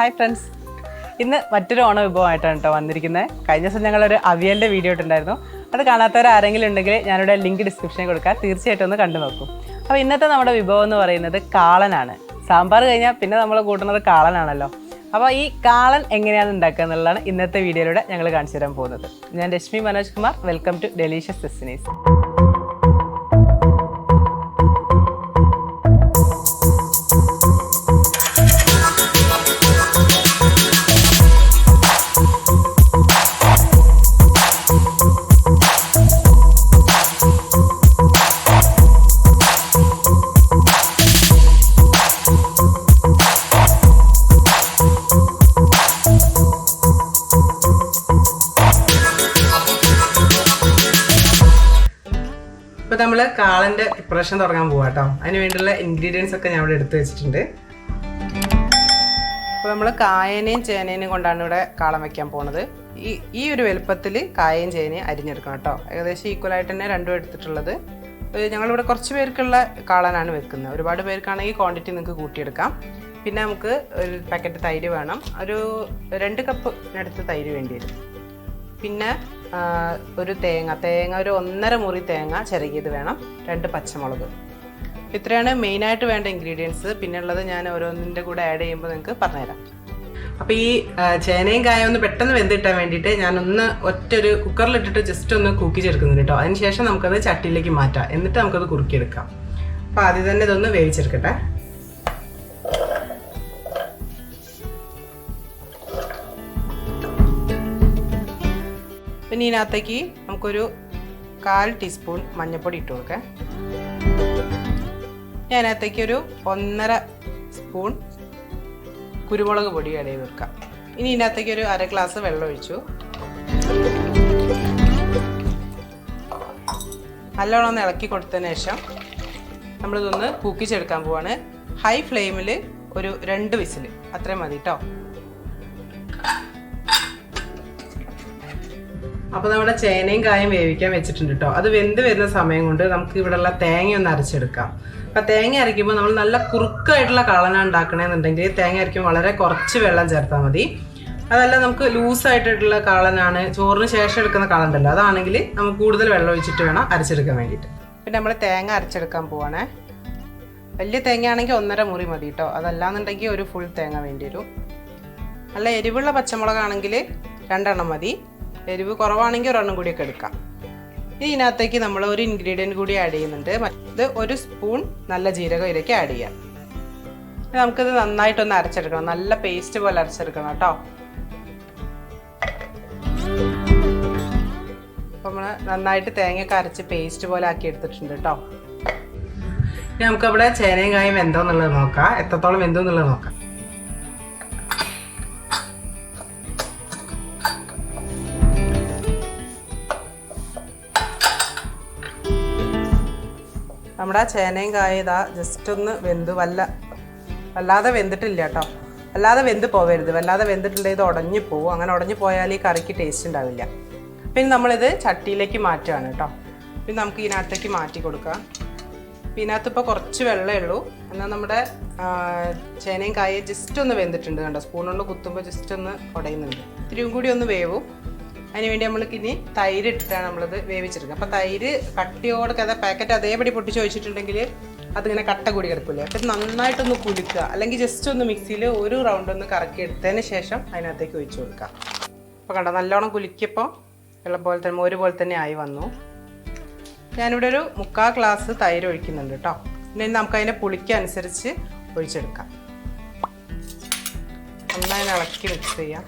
Hi friends, ഇന്ന് മറ്റൊരു ഓണ വിഭവമായിട്ടാണ് കേട്ടോ വന്നിരിക്കുന്നത്. കഴിഞ്ഞ ദിവസം ഞങ്ങളൊരു അവിയലിൻ്റെ വീഡിയോ ഇട്ടുണ്ടായിരുന്നു. അത് കാണാത്തവർ ആരെങ്കിലും ഉണ്ടെങ്കിൽ ഞാനിവിടെ ലിങ്ക് ഡിസ്ക്രിപ്ഷനിൽ കൊടുക്കാം, തീർച്ചയായിട്ടും ഒന്ന് കണ്ടു നോക്കും. അപ്പോൾ ഇന്നത്തെ നമ്മുടെ വിഭവം എന്ന് പറയുന്നത് കാളനാണ്. സാമ്പാർ കഴിഞ്ഞാൽ പിന്നെ നമ്മൾ കൂട്ടുന്നത് കാളനാണല്ലോ. അപ്പോൾ ഈ കാളൻ എങ്ങനെയാണ് ഉണ്ടാക്കുക എന്നുള്ളതാണ് ഇന്നത്തെ വീഡിയോയിലൂടെ ഞങ്ങൾ കാണിച്ചു തരാൻ പോകുന്നത്. ഞാൻ Rashmi Manoj Kumar, welcome to delicious destinies. ഇപ്പോൾ നമ്മൾ കാളൻ്റെ പ്രിപ്പറേഷൻ തുടങ്ങാൻ പോകാം കേട്ടോ. അതിന് വേണ്ടിയുള്ള ഇൻഗ്രീഡിയൻസ് ഒക്കെ ഞാൻ ഇവിടെ എടുത്ത് വെച്ചിട്ടുണ്ട്. അപ്പോൾ നമ്മൾ കായനെയും ചേനേനെയും കൊണ്ടാണ് ഇവിടെ കാളൻ വയ്ക്കാൻ പോകുന്നത്. ഈ ഒരു വലുപ്പത്തിൽ കായയും ചേനയും അരിഞ്ഞെടുക്കണം കേട്ടോ. ഏകദേശം ഈക്വലായിട്ട് തന്നെ രണ്ടും എടുത്തിട്ടുള്ളത്. ഞങ്ങളിവിടെ കുറച്ച് പേർക്കുള്ള കാളനാണ് വെക്കുന്നത്. ഒരുപാട് പേർക്കാണെങ്കിൽ ക്വാണ്ടിറ്റി നിങ്ങൾക്ക് കൂട്ടിയെടുക്കാം. പിന്നെ നമുക്ക് ഒരു പാക്കറ്റ് തൈര് വേണം. ഒരു 2 കപ്പിനടുത്ത് തൈര് വേണ്ടി വരും. പിന്നെ ഒരു തേങ്ങ ഒരു 1.5 മുറി തേങ്ങ ചിരകിയത് വേണം. 2 പച്ചമുളക്. ഇത്രയാണ് മെയിനായിട്ട് വേണ്ട ഇൻഗ്രീഡിയൻസ്. പിന്നെ ഉള്ളത് ഞാൻ ഓരോന്നിൻ്റെ കൂടെ ആഡ് ചെയ്യുമ്പോൾ നിങ്ങൾക്ക് പറഞ്ഞുതരാം. അപ്പോൾ ഈ ചേനയും കായ ഒന്ന് പെട്ടെന്ന് വെന്തിട്ടാൻ വേണ്ടിയിട്ട് ഞാനൊന്ന് ഒറ്റൊരു കുക്കറിലിട്ടിട്ട് ജസ്റ്റ് ഒന്ന് കൂക്കിച്ചെടുക്കുന്നുണ്ട് കേട്ടോ. അതിന് ശേഷം നമുക്കത് ചട്ടിയിലേക്ക് മാറ്റാം. എന്നിട്ട് നമുക്കത് കുറുക്കിയെടുക്കാം. അപ്പോൾ ആദ്യം തന്നെ ഇതൊന്ന് വേവിച്ചെടുക്കട്ടെ. പിന്നെ ഇതിനകത്തേക്ക് നമുക്കൊരു 1/4 ടീസ്പൂൺ മഞ്ഞൾപ്പൊടി ഇട്ട് കൊടുക്കാം. അതിനകത്തേക്ക് ഒരു 1.5 സ്പൂൺ കുരുമുളക് പൊടി ആഡ് ചെയ്ത് കൊടുക്കാം. ഇനി ഇതിനകത്തേക്ക് ഒരു 1/2 ഗ്ലാസ് വെള്ളം ഒഴിച്ചു. നല്ലോണം ഒന്ന് ഇളക്കി കൊടുത്തതിന് ശേഷം നമ്മളിതൊന്ന് കൂക്കിച്ചെടുക്കാൻ പോവാണ്. ഹൈ ഫ്ലെയിമിൽ ഒരു 2 വിസിൽ അത്രയും മതി കേട്ടോ. അപ്പോൾ നമ്മുടെ ചേനയും കായും വേവിക്കാൻ വെച്ചിട്ടുണ്ട് കേട്ടോ. അത് വെന്ത് വരുന്ന സമയം കൊണ്ട് നമുക്ക് ഇവിടെയുള്ള തേങ്ങ ഒന്ന് അരച്ചെടുക്കാം. അപ്പോൾ തേങ്ങ അരയ്ക്കുമ്പോൾ നമ്മൾ നല്ല കുറുക്കായിട്ടുള്ള കാളനാണ് ഉണ്ടാക്കണമെന്നുണ്ടെങ്കിൽ തേങ്ങ അരയ്ക്കുമ്പോൾ വളരെ കുറച്ച് വെള്ളം ചേർത്താൽ മതി. അതല്ല നമുക്ക് ലൂസായിട്ടുള്ള കാളനാണ്, ചോറിന് ശേഷം എടുക്കുന്ന കാളനുണ്ടല്ലോ, അതാണെങ്കിൽ നമുക്ക് കൂടുതൽ വെള്ളം ഒഴിച്ചിട്ട് വേണം അരച്ചെടുക്കാൻ വേണ്ടിയിട്ട്. പിന്നെ നമ്മൾ തേങ്ങ അരച്ചെടുക്കാൻ പോവാണേ. വലിയ തേങ്ങ ആണെങ്കിൽ 1.5 മുറി മതി കേട്ടോ. അതല്ലാന്നുണ്ടെങ്കിൽ ഒരു ഫുൾ തേങ്ങ വേണ്ടി വരും. നല്ല എരിവുള്ള പച്ചമുളകാണെങ്കിൽ 2 എണ്ണം മതി. എരിവ് കുറവാണെങ്കിൽ 1 എണ്ണം കൂടിയൊക്കെ എടുക്കാം. ഇതിനകത്തേക്ക് നമ്മൾ ഒരു ഇൻഗ്രീഡിയൻറ്റ് കൂടി ആഡ് ചെയ്യുന്നുണ്ട്. ഇത് 1 സ്പൂൺ നല്ല ജീരകം ഇതിലേക്ക് ആഡ് ചെയ്യാം. നമുക്കിത് നന്നായിട്ടൊന്ന് അരച്ചെടുക്കണം. നല്ല പേസ്റ്റ് പോലെ അരച്ചെടുക്കണം കേട്ടോ. അപ്പോൾ നമ്മൾ നന്നായിട്ട് തേങ്ങയൊക്കെ അരച്ച് പേസ്റ്റ് പോലെ ആക്കി എടുത്തിട്ടുണ്ട് കേട്ടോ. ഇനി നമുക്കവിടെ ചേനയും കായും വെന്തോന്നുള്ളത് നോക്കാം. എത്രത്തോളം വെന്തോന്നുള്ളത് നോക്കാം. നമ്മുടെ ചേനയും കായ ഇതാ ജസ്റ്റ് ഒന്ന് വെന്ത് വല്ലാതെ വെന്തിട്ടില്ല കേട്ടോ. വല്ലാതെ വെന്ത് പോവരുത്. വല്ലാതെ വെന്തിട്ടുണ്ടെങ്കിൽ ഇത് ഉടഞ്ഞു പോകും. അങ്ങനെ ഉടഞ്ഞു പോയാൽ ഈ കറിക്ക് ടേസ്റ്റ് ഉണ്ടാവില്ല. പിന്നെ നമ്മളിത് ചട്ടിയിലേക്ക് മാറ്റുകയാണ് കേട്ടോ. പിന്നെ നമുക്ക് ഇതിനകത്തേക്ക് മാറ്റി കൊടുക്കാം. ഇതിനകത്ത് ഇപ്പോൾ കുറച്ച് വെള്ളമേ ഉള്ളൂ. എന്നാൽ നമ്മുടെ ചേനയും കായ ജസ്റ്റ് ഒന്ന് വെന്തിട്ടുണ്ട് കണ്ടോ. സ്പൂൺ കൊണ്ട് കുത്തുമ്പോൾ ജസ്റ്റ് ഒന്ന് ഉടയുന്നുണ്ട്. ഇത്തിരിയും കൂടി ഒന്ന് വേവും. അതിനുവേണ്ടി നമ്മൾക്ക് ഇനി തൈര് ഇട്ടിട്ടാണ് നമ്മളിത് വേവിച്ചെടുക്കുക. അപ്പോൾ തൈര് കട്ടിയോടെ പാക്കറ്റ് അതേപടി പൊട്ടിച്ച് വെച്ചിട്ടുണ്ടെങ്കിൽ അതിങ്ങനെ കട്ട കൂടി കിടക്കില്ലേ. അപ്പോൾ ഇത് നന്നായിട്ടൊന്ന് കുലുക്കുക. അല്ലെങ്കിൽ ജസ്റ്റ് ഒന്ന് മിക്സിയിൽ ഒരു റൗണ്ട് ഒന്ന് കറക്കി എടുത്തതിന് ശേഷം അതിനകത്തേക്ക് ഒഴിച്ച് കൊടുക്കുക. അപ്പോൾ കണ്ടോ നല്ലോണം കുലുക്കിയപ്പോൾ വെള്ളം പോലെ തന്നെ മോര് പോലെ തന്നെ ആയി വന്നു. ഞാനിവിടെ ഒരു 3/4 ഗ്ലാസ് തൈര് ഒഴിക്കുന്നുണ്ട് കേട്ടോ. പിന്നെ നമുക്കതിൻ്റെ പുളിക്കനുസരിച്ച് ഒഴിച്ചെടുക്കാം. നന്നായി ഇളക്കി മിക്സ് ചെയ്യാം.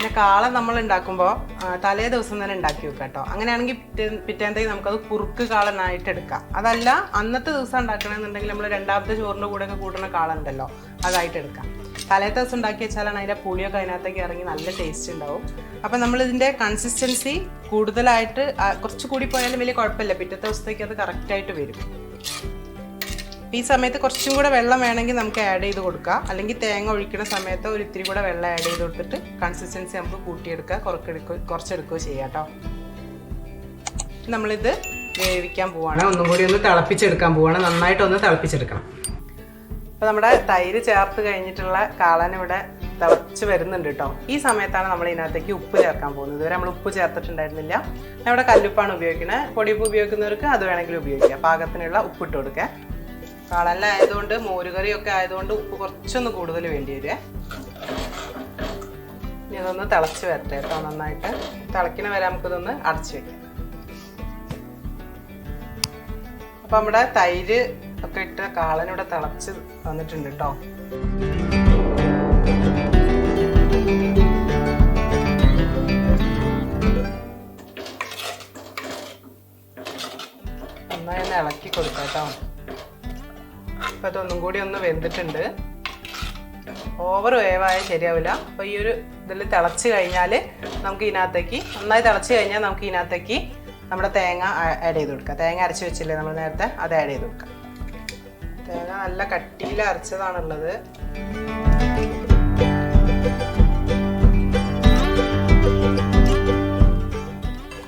പിന്നെ കാളൻ നമ്മൾ ഉണ്ടാക്കുമ്പോൾ തലേ ദിവസം തന്നെ ഉണ്ടാക്കി വെക്കാം കേട്ടോ. അങ്ങനെയാണെങ്കിൽ പിറ്റേന്നത്തേക്ക് നമുക്കത് കുറുക്ക് കാളനായിട്ട് എടുക്കാം. അതല്ല അന്നത്തെ ദിവസം ഉണ്ടാക്കണമെന്നുണ്ടെങ്കിൽ നമ്മൾ 2ാമത്തെ ചോറിൻ്റെ കൂടെയൊക്കെ കൂട്ടുന്ന കാളുണ്ടല്ലോ, അതായിട്ട് എടുക്കാം. തലേത്തെ ദിവസം ഉണ്ടാക്കി വെച്ചാലാണ് അതിൻ്റെ പുളിയൊക്കെ അതിനകത്തേക്ക് ഇറങ്ങി നല്ല ടേസ്റ്റ് ഉണ്ടാവും. അപ്പം നമ്മളിതിൻ്റെ കൺസിസ്റ്റൻസി കൂടുതലായിട്ട് കുറച്ച് കൂടി പോയാലും വലിയ കുഴപ്പമില്ല. പിറ്റത്തെ ദിവസത്തേക്ക് അത് കറക്റ്റായിട്ട് വരും. ഈ സമയത്ത് കുറച്ചും കൂടെ വെള്ളം വേണമെങ്കിൽ നമുക്ക് ആഡ് ചെയ്ത് കൊടുക്കാം. അല്ലെങ്കിൽ തേങ്ങ ഒഴിക്കുന്ന സമയത്ത് ഒരു ഇത്തിരി കൂടെ വെള്ളം ആഡ് ചെയ്ത് കൊടുത്തിട്ട് കൺസിസ്റ്റൻസി നമുക്ക് കൂട്ടിയെടുക്കുക, കുറച്ചെടുക്കുകയോ ചെയ്യാം കേട്ടോ. നമ്മളിത് വേവിക്കാൻ പോവാണ്. ഒന്നും കൂടി ഒന്ന് തിളപ്പിച്ചെടുക്കാൻ പോവാണ്. നന്നായിട്ടൊന്ന് തിളപ്പിച്ചെടുക്കണം. അപ്പോൾ നമ്മുടെ തൈര് ചേർത്ത് കഴിഞ്ഞിട്ടുള്ള കാളൻ ഇവിടെ തിളച്ച് വരുന്നുണ്ട് കേട്ടോ. ഈ സമയത്താണ് നമ്മൾ ഇതിനകത്തേക്ക് ഉപ്പ് ചേർക്കാൻ പോകുന്നത്. ഇതുവരെ നമ്മൾ ഉപ്പ് ചേർത്തിട്ടുണ്ടായിരുന്നില്ല. ഞാൻ ഇവിടെ കല്ലുപ്പാണ് ഉപയോഗിക്കുന്നത്. പൊടിയുപ്പ് ഉപയോഗിക്കുന്നവർക്ക് അത് വേണമെങ്കിൽ ഉപയോഗിക്കാം. പാകത്തിനുള്ള ഉപ്പിട്ട് കൊടുക്കുക. കാളനിലായതുകൊണ്ട് മോരുകറിയൊക്കെ ആയതുകൊണ്ട് ഉപ്പ് കുറച്ചൊന്ന് കൂടുതൽ വേണ്ടി വരിക. ഇനി ഇതൊന്ന് തിളച്ച് വരട്ടെ കേട്ടോ. നന്നായിട്ട് തിളക്കിന വരെ നമുക്കിതൊന്ന് അടച്ച് വയ്ക്കാം. അപ്പം നമ്മുടെ തൈര് ഒക്കെ ഇട്ട് കാളനിവിടെ തിളച്ച് വന്നിട്ടുണ്ട് കേട്ടോ. നന്നായി ഒന്ന് ഇളക്കി കൊടുക്കാം കേട്ടോ. അപ്പം അതൊന്നും കൂടി ഒന്ന് വെന്തിട്ടുണ്ട്. ഓവർ വേവായാൽ ശരിയാവില്ല. അപ്പോൾ ഈ ഒരു ഇതിൽ തിളച്ച് കഴിഞ്ഞാൽ നമുക്ക് ഇതിനകത്തേക്ക് നന്നായി തിളച്ച് കഴിഞ്ഞാൽ നമുക്ക് ഇതിനകത്തേക്ക് നമ്മുടെ തേങ്ങ ആഡ് ചെയ്ത് കൊടുക്കാം. തേങ്ങ അരച്ച് വെച്ചില്ലേ നമ്മൾ നേരത്തെ, അത് ആഡ് ചെയ്ത് കൊടുക്കാം. തേങ്ങ നല്ല കട്ടിയിൽ അരച്ചതാണുള്ളത്.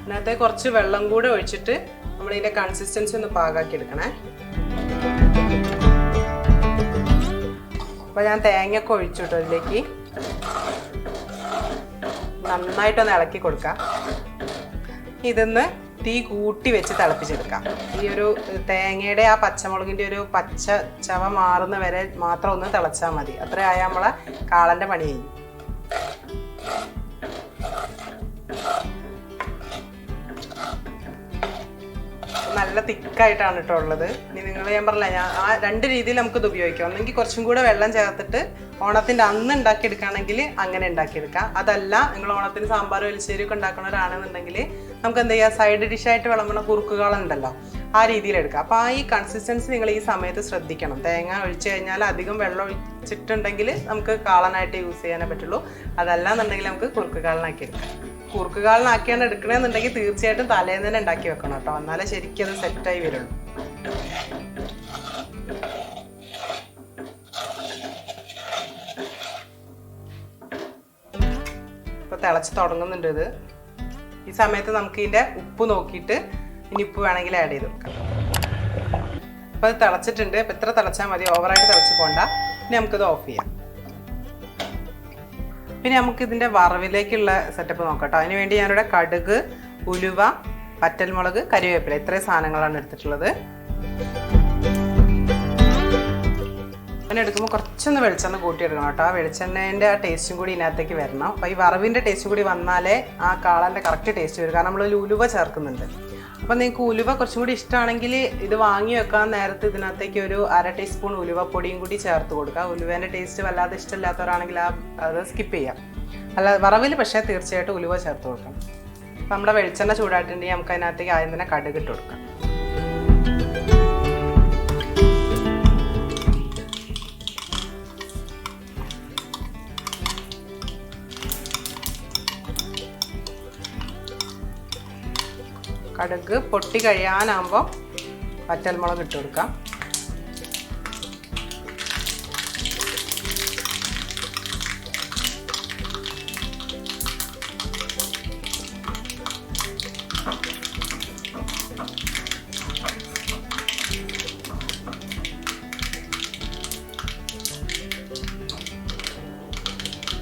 ഇതിനകത്ത് കുറച്ച് വെള്ളം കൂടെ ഒഴിച്ചിട്ട് നമ്മളിതിൻ്റെ കൺസിസ്റ്റൻസി ഒന്ന് പാകാക്കി എടുക്കണേ. അപ്പോൾ ഞാൻ തേങ്ങയൊക്കെ ഒഴിച്ചു കേട്ടോ. ഇതിലേക്ക് നന്നായിട്ടൊന്ന് ഇളക്കി കൊടുക്കാം. ഇതൊന്ന് തീ കൂട്ടി വെച്ച് തിളപ്പിച്ചെടുക്കാം. ഈ ഒരു തേങ്ങയുടെ ആ പച്ചമുളകിൻ്റെ ഒരു പച്ച ചവ മാറുന്ന വരെ മാത്രം ഒന്ന് തിളച്ചാൽ മതി. അത്രയായാൽ നമ്മളെ കാളൻ്റെ പണി കഴിഞ്ഞു. നല്ല തിക്കായിട്ടാണ് കേട്ടോ ഉള്ളത്. ഇനി നിങ്ങൾ ഞാൻ പറഞ്ഞില്ല, ഞാൻ ആ രണ്ട് രീതിയിൽ നമുക്കിത് ഉപയോഗിക്കാം. ഒന്നെങ്കിൽ കുറച്ചും കൂടെ വെള്ളം ചേർത്തിട്ട് ഓണത്തിൻ്റെ അന്ന് ഉണ്ടാക്കിയെടുക്കുകയാണെങ്കിൽ അങ്ങനെ ഉണ്ടാക്കിയെടുക്കാം. അതല്ല നിങ്ങൾ ഓണത്തിന് സാമ്പാർ എലിശ്ശേരിയൊക്കെ ഉണ്ടാക്കുന്നവരാണെന്നുണ്ടെങ്കിൽ നമുക്ക് എന്ത് ചെയ്യാം, സൈഡ് ഡിഷായിട്ട് വിളമ്പുന്ന കുറുക്കുകാളൻ ഉണ്ടല്ലോ, ആ രീതിയിൽ എടുക്കാം. അപ്പോൾ ആ ഈ കൺസിസ്റ്റൻസി നിങ്ങൾ ഈ സമയത്ത് ശ്രദ്ധിക്കണം. തേങ്ങ ഒഴിച്ച് കഴിഞ്ഞാൽ അധികം വെള്ളം ഒഴിച്ചിട്ടുണ്ടെങ്കിൽ നമുക്ക് കാളനായിട്ട് യൂസ് ചെയ്യാനേ പറ്റുള്ളൂ. അതല്ല എന്നുണ്ടെങ്കിൽ നമുക്ക് കുറുക്കുകാളനാക്കി എടുക്കാം. കുറുക്കുകാളനാക്കിയാണ് എടുക്കണമെന്നുണ്ടെങ്കിൽ തീർച്ചയായിട്ടും തലേന്ന് തന്നെ ഉണ്ടാക്കി വെക്കണം കേട്ടോ. എന്നാലേ ശരിക്കും അത് സെറ്റായി വരുള്ളൂ. ഇപ്പോൾ തിളച്ച് തുടങ്ങുന്നുണ്ട് ഇത്. ഈ സമയത്ത് നമുക്ക് ഇതിൻ്റെ ഉപ്പ് നോക്കിയിട്ട് ഇനി ഉപ്പ് വേണമെങ്കിൽ ആഡ് ചെയ്ത് കൊടുക്കാം. അപ്പോൾ അത് തിളച്ചിട്ടുണ്ട്. ഇപ്പോൾ ഇത്ര തിളച്ചാൽ മതി, ഓവറായിട്ട് തിളച്ച് പോകണ്ട. ഇനി നമുക്കിത് ഓഫ് ചെയ്യാം. പിന്നെ നമുക്ക് ഇതിൻ്റെ വറവിലേക്കുള്ള സെറ്റപ്പ് നോക്കട്ടോ. അതിന് വേണ്ടി ഞാനിവിടെ കടുക്, ഉലുവ, പറ്റൽമുളക്, കരിവേപ്പില ഇത്രയും സാധനങ്ങളാണ് എടുത്തിട്ടുള്ളത്. അങ്ങനെ എടുക്കുമ്പോൾ കുറച്ചൊന്ന് വെളിച്ചെണ്ണ കൂട്ടിയെടുക്കണം കേട്ടോ. ആ വെളിച്ചെണ്ണേൻ്റെ ആ ടേസ്റ്റും കൂടി ഇതിനകത്തേക്ക് വരണം. അപ്പോൾ ഈ വറവിൻ്റെ ടേസ്റ്റും കൂടി വന്നാലേ ആ കാളൻ്റെ കറക്റ്റ് ടേസ്റ്റ് വരും. കാരണം നമ്മൾ ഉലുവ ചേർക്കുന്നുണ്ട്. അപ്പം നിങ്ങൾക്ക് ഉലുവ കുറച്ചും കൂടി ഇഷ്ടമാണെങ്കിൽ ഇത് വാങ്ങി വെക്കാൻ നേരത്ത് ഇതിനകത്തേക്ക് ഒരു 1/2 ടീസ്പൂൺ ഉലുവപ്പൊടിയും കൂടി ചേർത്ത് കൊടുക്കുക. ഉലുവേൻ്റെ ടേസ്റ്റ് വല്ലാതെ ഇഷ്ടമില്ലാത്തവരാണെങ്കിൽ അത് സ്കിപ്പ് ചെയ്യാം. അല്ല വറവിൽ പക്ഷേ തീർച്ചയായിട്ടും ഉലുവ ചേർത്ത് കൊടുക്കണം. അപ്പം നമ്മുടെ വെളിച്ചെണ്ണ ചൂടായിട്ടുണ്ടെങ്കിൽ നമുക്ക് അതിനകത്തേക്ക് ആദ്യം തന്നെ കടുക് ഇട്ട് കൊടുക്കാം. കടുക് പൊട്ടി കഴിയാനാകുമ്പോൾ വറ്റൽമുളക് ഇട്ട് കൊടുക്കാം.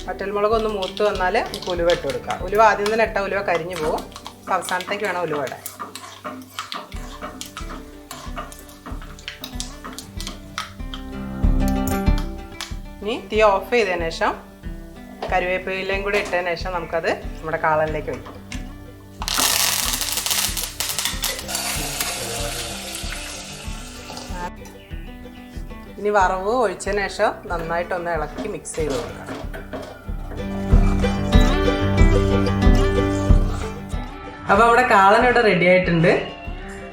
വറ്റൽമുളക് ഒന്ന് മൂത്ത് വന്നാൽ നമുക്ക് ഉലുവ ഇട്ട് കൊടുക്കാം. ഉലുവ ആദ്യം തന്നെ ഇട്ടാൽ ഉലുവ കരിഞ്ഞു പോകും. അവസാനത്തേക്ക് വേണം ഉലുവ ഇടാൻ. ഇനി തീ ഓഫ് ചെയ്തതിന് ശേഷം കറിവേപ്പിലയും കൂടി ഇട്ടതിന് ശേഷം നമുക്കത് നമ്മുടെ കാളനിലേക്ക് വയ്ക്കും. ഇനി വറവ് ഒഴിച്ചതിന് ശേഷം നന്നായിട്ടൊന്ന് ഇളക്കി മിക്സ് ചെയ്ത് കൊടുക്കാം. അപ്പോൾ നമ്മുടെ കാളൻ ഇവിടെ റെഡി ആയിട്ടുണ്ട്.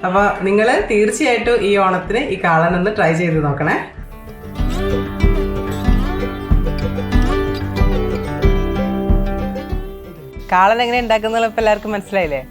അപ്പോൾ നിങ്ങൾ തീർച്ചയായിട്ടും ഈ ഓണത്തിന് ഈ കാളൻ ഒന്ന് ട്രൈ ചെയ്ത് നോക്കണേ. കാളൻ എങ്ങനെ ഉണ്ടാക്കുന്നത് ഇപ്പോൾ എല്ലാവർക്കും മനസ്സിലായില്ലേ?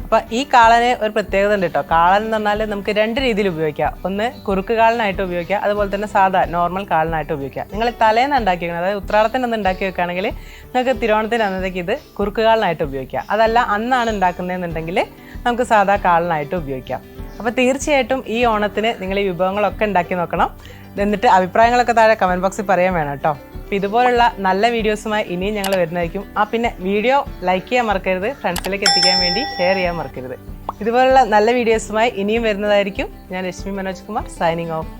അപ്പോൾ ഈ കാളന് ഒരു പ്രത്യേകത ഉണ്ട് കേട്ടോ. കാളൻ എന്ന് പറഞ്ഞാൽ നമുക്ക് 2 രീതിയിൽ ഉപയോഗിക്കാം. ഒന്ന് കുറുക്ക് കാളനായിട്ട് ഉപയോഗിക്കാം, അതുപോലെ തന്നെ സാധാ നോർമൽ കാളനായിട്ട് ഉപയോഗിക്കാം. നിങ്ങൾ തലേന്ന് ഉണ്ടാക്കിയിരിക്കണം, അതായത് ഉത്രാടത്തിൻ്റെ അന്ന് ഉണ്ടാക്കി വെക്കുകയാണെങ്കിൽ നിങ്ങൾക്ക് തിരുവോണത്തിൻ്റെ അന്നത്തേക്ക് ഇത് കുറുക്ക് കാളനായിട്ട് ഉപയോഗിക്കാം. അതല്ല അന്നാണ് ഉണ്ടാക്കുന്നതെന്നുണ്ടെങ്കിൽ നമുക്ക് സാധാ കാളനായിട്ട് ഉപയോഗിക്കാം. അപ്പോൾ തീർച്ചയായിട്ടും ഈ ഓണത്തിന് നിങ്ങൾ ഈ വിഭവങ്ങളൊക്കെ ഉണ്ടാക്കി നോക്കണം. എന്നിട്ട് അഭിപ്രായങ്ങളൊക്കെ താഴെ കമൻറ്റ് ബോക്സിൽ പറയാൻ വേണം കേട്ടോ. അപ്പോൾ ഇതുപോലുള്ള നല്ല വീഡിയോസുമായി ഇനിയും ഞങ്ങൾ വരുന്നതായിരിക്കും. പിന്നെ വീഡിയോ ലൈക്ക് ചെയ്യാൻ മറക്കരുത്, ഫ്രണ്ട്സിലേക്ക് എത്തിക്കാൻ വേണ്ടി ഷെയർ ചെയ്യാൻ മറക്കരുത്. ഇതുപോലുള്ള നല്ല വീഡിയോസുമായി ഇനിയും വരുന്നതായിരിക്കും. ഞാൻ ലക്ഷ്മി മനോജ് കുമാർ, സൈനിങ് ഓഫ്.